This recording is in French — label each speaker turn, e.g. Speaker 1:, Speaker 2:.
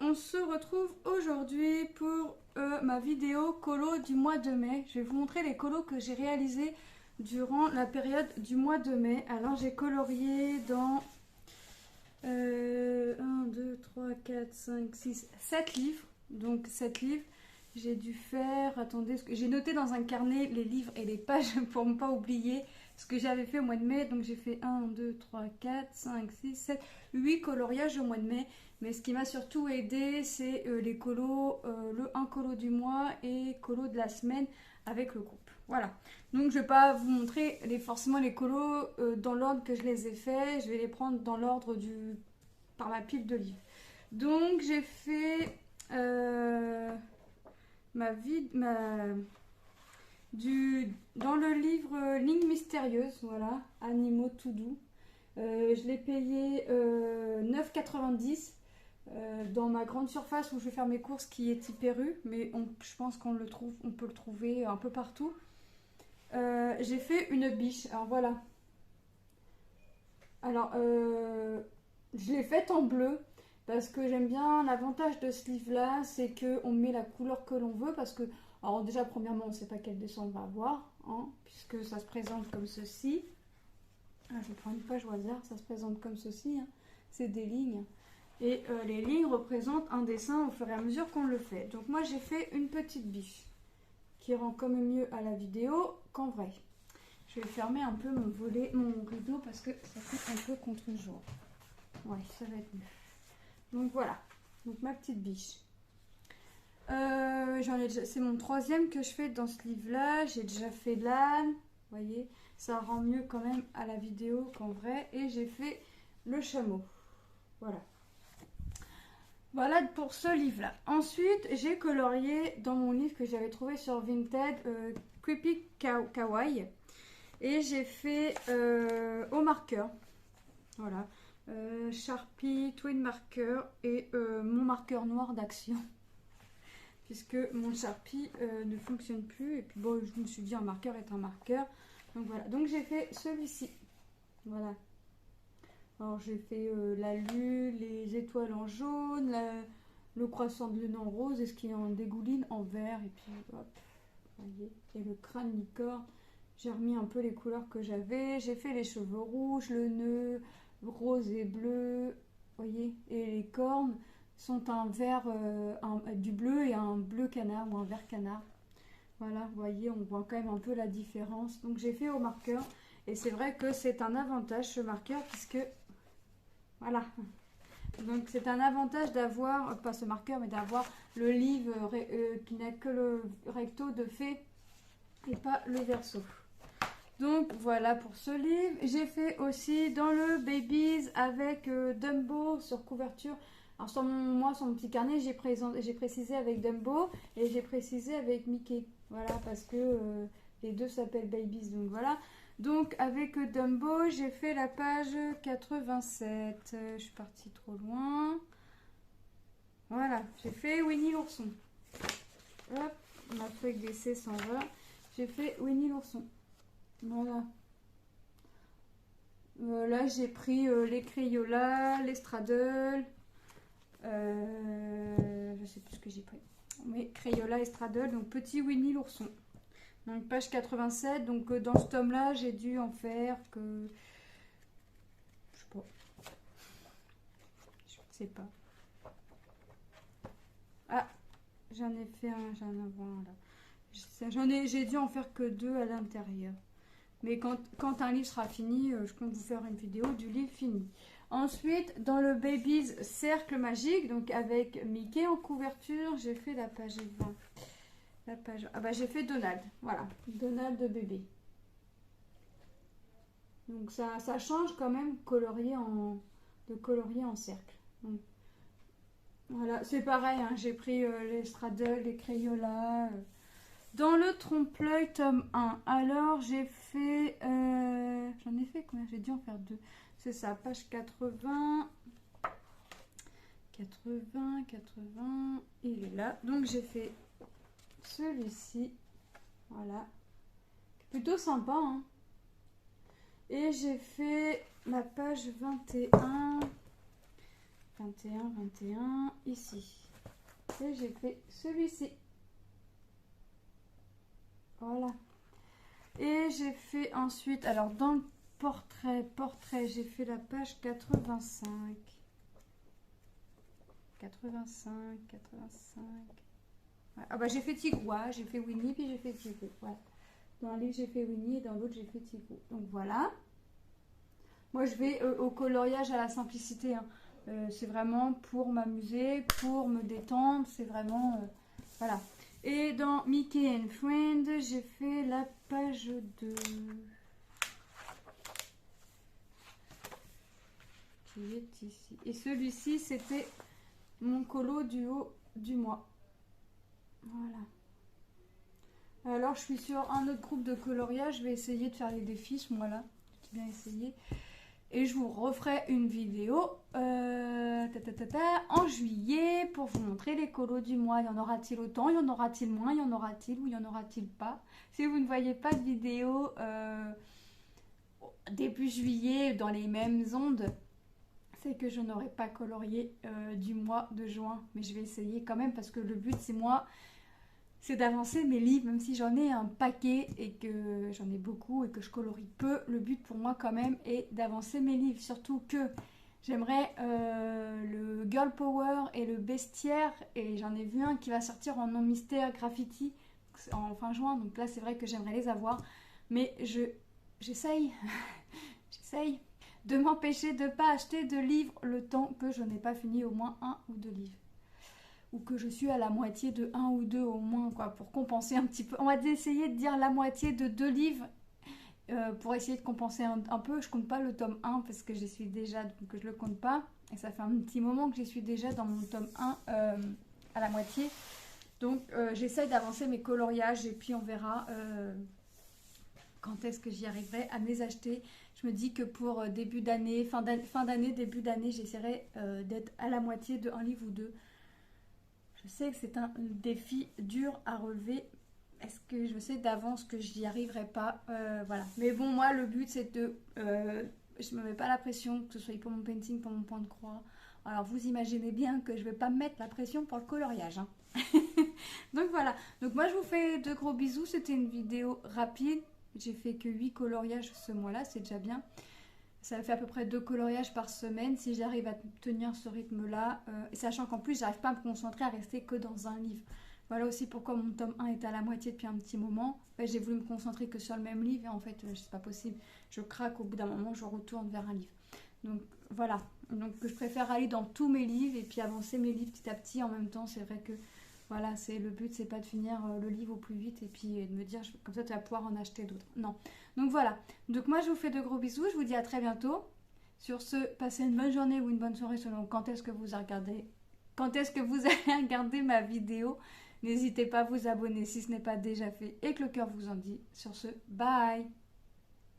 Speaker 1: on se retrouve aujourd'hui pour ma vidéo colo du mois de mai. Je vais vous montrer les colos que j'ai réalisés durant la période du mois de mai. Alors j'ai colorié dans 1, 2, 3, 4, 5, 6, 7 livres. Donc 7 livres. J'ai dû faire, attendez, j'ai noté dans un carnet les livres et les pages pour ne pas oublier ce que j'avais fait au mois de mai. Donc j'ai fait 1, 2, 3, 4, 5, 6, 7, 8 coloriages au mois de mai. Mais ce qui m'a surtout aidé, c'est les colos, le 1 colo du mois et colo de la semaine avec le groupe. Voilà. Donc je ne vais pas vous montrer forcément les colos dans l'ordre que je les ai faits. Je vais les prendre dans l'ordre par ma pile de livres. Donc j'ai fait dans le livre Ligne mystérieuse, voilà, animaux tout doux. Je l'ai payé 9,90 dans ma grande surface où je vais faire mes courses qui est Hyper-U, mais je pense qu'on peut le trouver un peu partout. J'ai fait une biche, alors voilà. Alors, je l'ai faite en bleu parce que j'aime bien l'avantage de ce livre-là, c'est qu'on met la couleur que l'on veut parce que, alors déjà, premièrement, on ne sait pas quel dessin on va avoir, hein, puisque ça se présente comme ceci. Ah, je prends une page au hasard, ça se présente comme ceci, hein. C'est des lignes. Et les lignes représentent un dessin au fur et à mesure qu'on le fait. Donc moi j'ai fait une petite biche qui rend quand même mieux à la vidéo qu'en vrai. Je vais fermer un peu mon rideau parce que ça fait un peu contre le jour. Ouais, ça va être mieux. Donc voilà, donc ma petite biche. C'est mon 3e que je fais dans ce livre-là. J'ai déjà fait l'âne, vous voyez. Ça rend mieux quand même à la vidéo qu'en vrai. Et j'ai fait le chameau. Voilà. Voilà pour ce livre-là. Ensuite, j'ai colorié dans mon livre que j'avais trouvé sur Vinted, Creepy Kawaii. Et j'ai fait au marqueur. Voilà. Sharpie, Twin Marker et mon marqueur noir d'action. Puisque mon Sharpie ne fonctionne plus. Et puis bon, je me suis dit un marqueur est un marqueur. Donc voilà, donc j'ai fait celui-ci. Voilà. Alors j'ai fait la lune, les étoiles en jaune, le croissant de lune en rose et ce qui est en dégouline en vert. Et puis hop, voyez. Et le crâne licorne. J'ai remis un peu les couleurs que j'avais. J'ai fait les cheveux rouges, le nœud, rose et bleu. Voyez. Et les cornes sont un vert, du bleu et un bleu canard ou un vert canard. Voilà, vous voyez, on voit quand même un peu la différence. Donc j'ai fait au marqueur. Et c'est vrai que c'est un avantage ce marqueur puisque... Voilà. Donc c'est un avantage d'avoir, pas ce marqueur, mais d'avoir le livre qui n'a que le recto de fait et pas le verso. Donc voilà pour ce livre. J'ai fait aussi dans le Babies avec Dumbo sur couverture. Alors sur mon petit carnet, j'ai précisé avec Dumbo et j'ai précisé avec Mickey. Voilà, parce que les deux s'appellent Babies, donc voilà. Donc avec Dumbo, j'ai fait la page 87. Je suis partie trop loin. Voilà, j'ai fait Winnie l'ourson. Hop, ma feuille d'essai s'en va. J'ai fait Winnie l'ourson. Voilà. Là, j'ai pris les Crayola, les Straddle. Je sais plus ce que j'ai pris. Mais Crayola et Straddle, donc petit Winnie l'ourson. Donc page 87, donc dans ce tome-là, j'ai dû en faire que... Je sais pas. Je ne sais pas. Ah, j'en ai fait j'en ai un là. J'ai dû en faire que 2 à l'intérieur. Mais quand un livre sera fini, je compte vous faire une vidéo du livre fini. Ensuite, dans le Babies Cercle Magique, donc avec Mickey en couverture, j'ai fait la page 20. La page... Ah bah j'ai fait Donald, voilà, Donald de bébé. Donc ça change quand même de colorier en cercle. Donc, voilà, c'est pareil, hein, j'ai pris les Straddle, les Crayola. Dans le trompe-l'œil tome 1, alors j'ai fait... J'en ai fait combien? J'ai dû en faire 2. C'est ça, page 80. 80, il est là. Donc j'ai fait celui-ci. Voilà. Plutôt sympa, hein. Et j'ai fait la page 21. 21, 21, ici. Et j'ai fait celui-ci. Voilà. Et j'ai fait ensuite, alors dans le portrait, j'ai fait la page 85. 85. Ouais. Ah bah j'ai fait Tigrou, hein. J'ai fait Winnie, puis j'ai fait Tigrou. Voilà. Dans un livre, j'ai fait Winnie et dans l'autre, j'ai fait Tigrou. Donc voilà. Moi, je vais au coloriage à la simplicité. Hein. C'est vraiment pour m'amuser, pour me détendre. C'est vraiment... voilà. Et dans Mickey and Friends, j'ai fait la page 2. Qui est ici. Et celui-ci, c'était mon colo du haut du mois. Voilà. Alors, je suis sur un autre groupe de coloriage. Je vais essayer de faire les défis ce mois-là. J'ai bien essayé. Et je vous referai une vidéo en juillet pour vous montrer les colos du mois. Y en aura-t-il autant? Y en aura-t-il moins? Y en aura-t-il ou y en aura-t-il pas? Si vous ne voyez pas de vidéo début juillet dans les mêmes ondes, c'est que je n'aurai pas colorié du mois de juin. Mais je vais essayer quand même parce que le but c'est d'avancer mes livres, même si j'en ai un paquet et que j'en ai beaucoup et que je colorie peu. Le but pour moi quand même est d'avancer mes livres. Surtout que j'aimerais le Girl Power et le Bestiaire. Et j'en ai vu un qui va sortir en non mystère graffiti en fin juin. Donc là c'est vrai que j'aimerais les avoir. Mais j'essaye de m'empêcher de ne pas acheter de livres le temps que je n'ai pas fini au moins 1 ou 2 livres. Ou que je suis à la moitié de 1 ou 2 au moins, quoi, pour compenser un petit peu. On va essayer de dire la moitié de 2 livres pour essayer de compenser un peu. Je compte pas le tome 1 parce que j'y suis déjà, donc je le compte pas. Et ça fait un petit moment que j'y suis déjà dans mon tome 1 à la moitié. Donc j'essaye d'avancer mes coloriages et puis on verra quand est-ce que j'y arriverai à me les acheter. Je me dis que pour début d'année, fin d'année, début d'année, j'essaierai d'être à la moitié de 1 livre ou 2. Je sais que c'est un défi dur à relever. Est-ce que je sais d'avance que j'y arriverai pas? Voilà. Mais bon, moi, le but, c'est de... je me mets pas la pression, que ce soit pour mon painting, pour mon point de croix. Alors, vous imaginez bien que je vais pas me mettre la pression pour le coloriage. Hein. Donc, voilà. Donc, moi, je vous fais de gros bisous. C'était une vidéo rapide. J'ai fait que 8 coloriages ce mois-là. C'est déjà bien. Ça fait à peu près 2 coloriages par semaine si j'arrive à tenir ce rythme-là. Sachant qu'en plus, j'arrive pas à me concentrer à rester que dans un livre. Voilà aussi pourquoi mon tome 1 est à la moitié depuis un petit moment. J'ai voulu me concentrer que sur le même livre et en fait, c'est pas possible. Je craque au bout d'un moment, je retourne vers un livre. Donc voilà. Donc je préfère aller dans tous mes livres et puis avancer mes livres petit à petit. En même temps, c'est vrai que voilà, le but, c'est pas de finir le livre au plus vite et puis de me dire comme ça tu vas pouvoir en acheter d'autres. Non. Donc voilà. Donc moi je vous fais de gros bisous. Je vous dis à très bientôt. Sur ce, passez une bonne journée ou une bonne soirée selon quand est-ce que vous allez regarder ma vidéo. N'hésitez pas à vous abonner si ce n'est pas déjà fait et que le cœur vous en dit. Sur ce, bye.